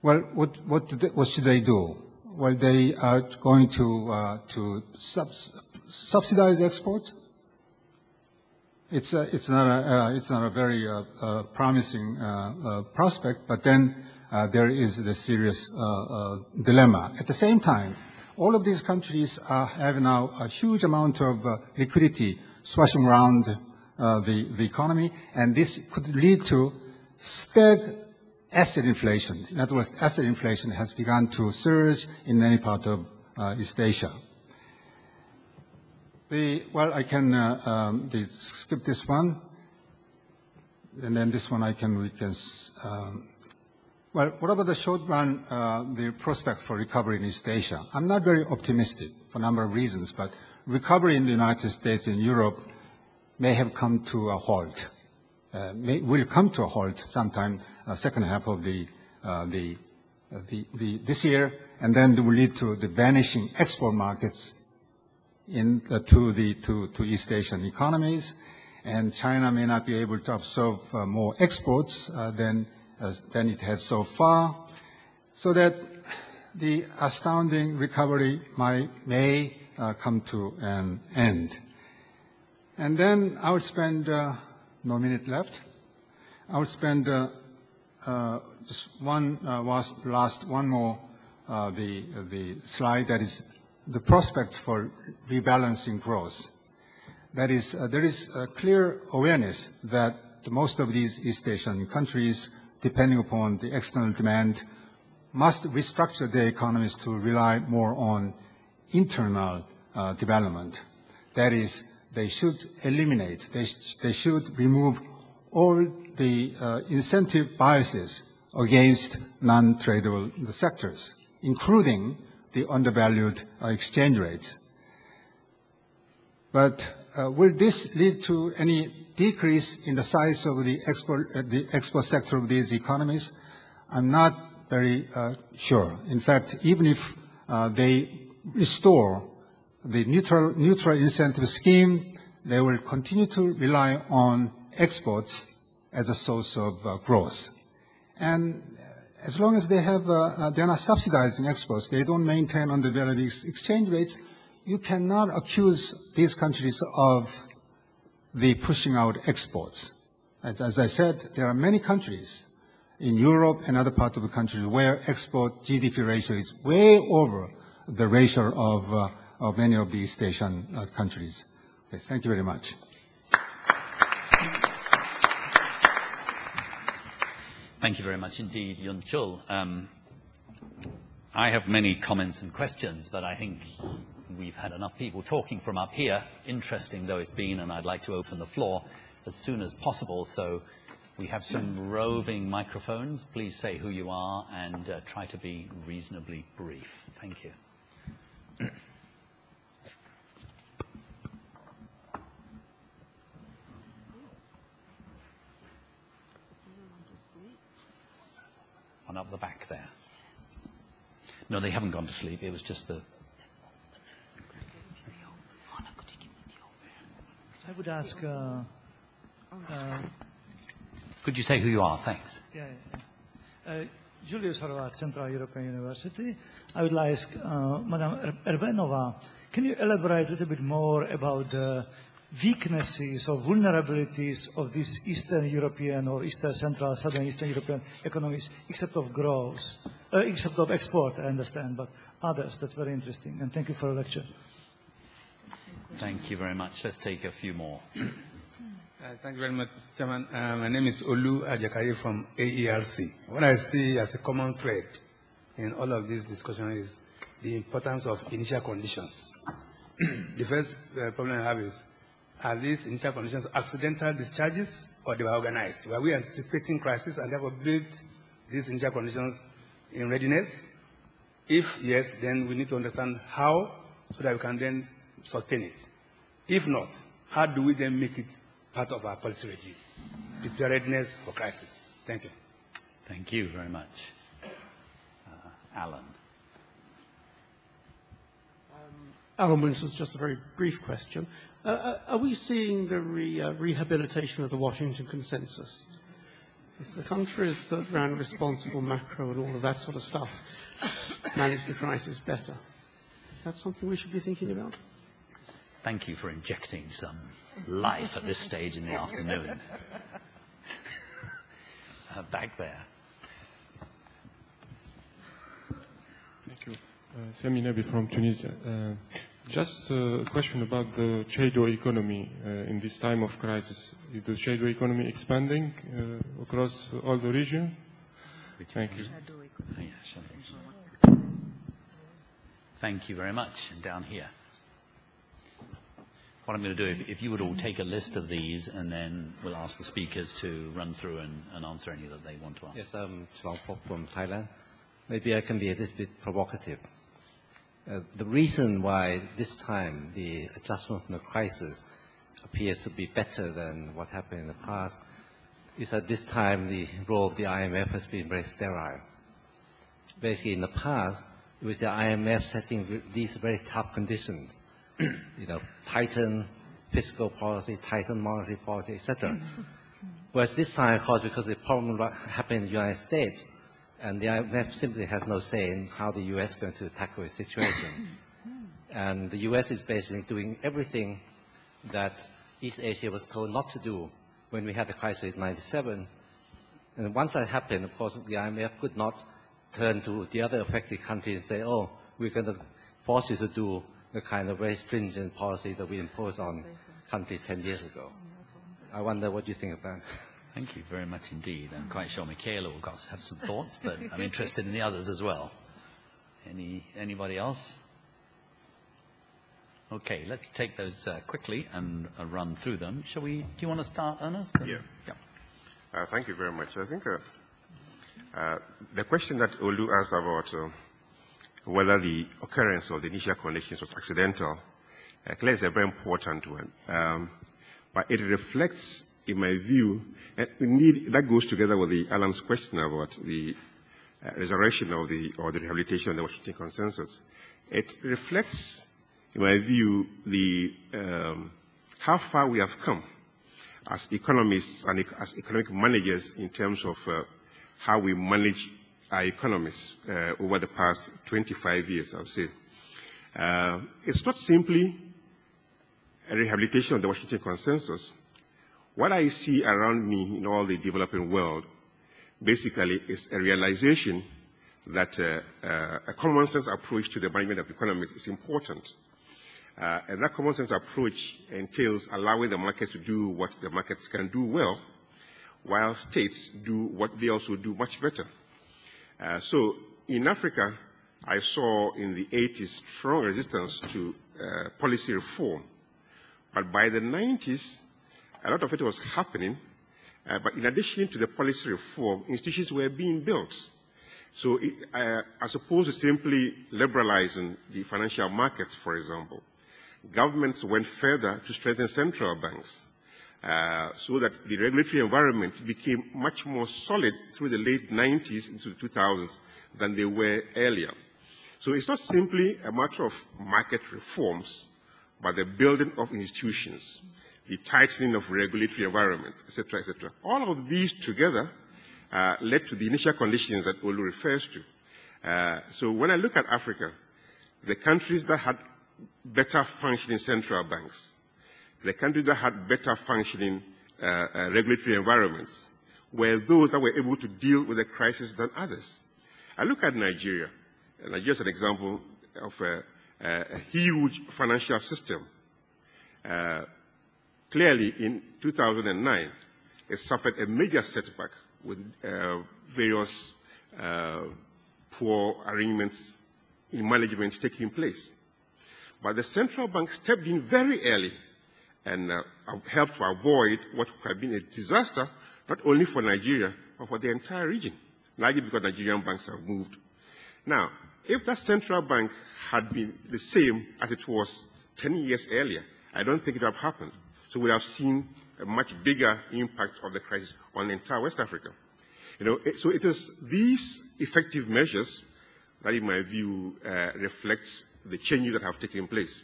Well, what should they do? Well, they are going to subsidize exports. It's not a very promising prospect, but then there is the serious dilemma. At the same time, all of these countries have now a huge amount of liquidity swashing around the economy, and this could lead to stagnant asset inflation. In other words, asset inflation has begun to surge in many parts of East Asia. Well, I can skip this one, and then this one well, what about the short run, the prospect for recovery in East Asia? I'm not very optimistic for a number of reasons, but recovery in the United States and Europe may have come to a halt. Will come to a halt sometime second half of this year, and then it will lead to the vanishing export markets to East Asian economies, and China may not be able to absorb more exports than it has so far, so that the astounding recovery may come to an end. And then I would spend no minute left. I would spend just one more the slide, that is the prospect for rebalancing growth. That is, there is a clear awareness that most of these East Asian countries, depending upon the external demand, must restructure their economies to rely more on internal development. That is, they should eliminate, they should remove all the incentive biases against non-tradable sectors, including the undervalued exchange rates. But will this lead to any decrease in the size of the export sector of these economies? I'm not very sure. In fact, even if they restore the neutral incentive scheme, they will continue to rely on exports as a source of growth. And as long as they're not subsidizing exports, they don't maintain undervalued exchange rates, you cannot accuse these countries of the pushing out exports. As I said, there are many countries in Europe and other parts of the country where export GDP ratio is way over the ratio of many of the East Asian countries. Okay, thank you very much. Thank you very much indeed, Yun Chul. I have many comments and questions, but I think we've had enough people talking from up here, interesting though it's been, and I'd like to open the floor as soon as possible. So we have some roving microphones. Please say who you are and try to be reasonably brief. Thank you. One up the back there. No, they haven't gone to sleep. It was just the... I would ask... Could you say who you are? Thanks. Julius Horvath, Central European University. I would like Madam Erbenova, can you elaborate a little bit more about the weaknesses or vulnerabilities of these Eastern European or Eastern Central, Southern Eastern European economies, except of growth, except of export, I understand, but others? That's very interesting. And thank you for the lecture. Thank you very much. Let's take a few more. Thank you very much, Mr. Chairman. My name is Olu Ajakaye from AERC. What I see as a common thread in all of this discussion is the importance of initial conditions. The first problem I have is, are these initial conditions accidental discharges or they were organized? Were we anticipating crisis and therefore built these initial conditions in readiness? If yes, then we need to understand how so that we can then sustain it. If not, how do we then make it part of our policy regime? Preparedness for crisis. Thank you. Thank you very much. Alan. Alan Winston's just a very brief question. Are we seeing the rehabilitation of the Washington Consensus? If the countries that ran responsible macro and all of that sort of stuff managed the crisis better, is that something we should be thinking about? Thank you for injecting some life at this stage in the afternoon. Back there. Thank you. Sami Nabi from Tunisia. Just a question about the shadow economy in this time of crisis. Is the shadow economy expanding across all the regions? Thank you. Thank you very much. And down here. What I'm going to do, if you would all take a list of these, and then we'll ask the speakers to run through and answer any that they want to ask. Yes, I'm Chulangpok from Thailand. Maybe I can be a little bit provocative. The reason why this time the adjustment from the crisis appears to be better than what happened in the past is that this time the role of the IMF has been very sterile. Basically, in the past, it was the IMF setting these very tough conditions, tighten fiscal policy, tighten monetary policy, etc. Whereas this time, of course, because the problem happened in the United States, and the IMF simply has no say in how the U.S. is going to tackle the situation. And the U.S. is basically doing everything that East Asia was told not to do when we had the crisis in 1997. And once that happened, of course, the IMF could not turn to the other affected countries and say, oh, we're going to force you to do the kind of very stringent policy that we imposed on countries 10 years ago. I wonder what you think of that. Thank you very much indeed. I'm quite sure Michaela will have some thoughts, but I'm interested in the others as well. Anybody else? Okay, let's take those quickly and run through them. Shall we? Do you want to start, Ernest? Yeah. Yeah. Thank you very much. I think the question that Olu asked about whether the occurrence of the initial conditions was accidental, clearly is a very important one. But it reflects, in my view, indeed that goes together with Alan's question about the resurrection of or the rehabilitation of the Washington Consensus. It reflects, in my view, how far we have come as economists and as economic managers in terms of how we manage our economies over the past 25 years, I would say. It's not simply a rehabilitation of the Washington Consensus. What I see around me in all the developing world basically is a realization that a common sense approach to the management of economies is important. And that common sense approach entails allowing the market to do what the markets can do well, while states do what they also do much better. So in Africa, I saw in the 80s strong resistance to policy reform. But by the 90s, a lot of it was happening. But in addition to the policy reform, institutions were being built. So as opposed to simply liberalizing the financial markets, for example, governments went further to strengthen central banks so that the regulatory environment became much more solid through the late 90s into the 2000s than they were earlier. So it's not simply a matter of market reforms, but the building of institutions, the tightening of regulatory environment, etc., etc. All of these together led to the initial conditions that Olu refers to. So when I look at Africa, the countries that had better functioning central banks, the countries that had better functioning regulatory environments, were those that were able to deal with the crisis than others. I look at Nigeria. Nigeria is an example of a huge financial system. Clearly, in 2009, it suffered a major setback with various poor arrangements in management taking place. But the central bank stepped in very early and helped to avoid what would have been a disaster, not only for Nigeria, but for the entire region, largely because Nigerian banks have moved. Now, if that central bank had been the same as it was 10 years earlier, I don't think it would have happened. So we would have seen a much bigger impact of the crisis on the entire West Africa. So it is these effective measures that, in my view, reflect the changes that have taken place.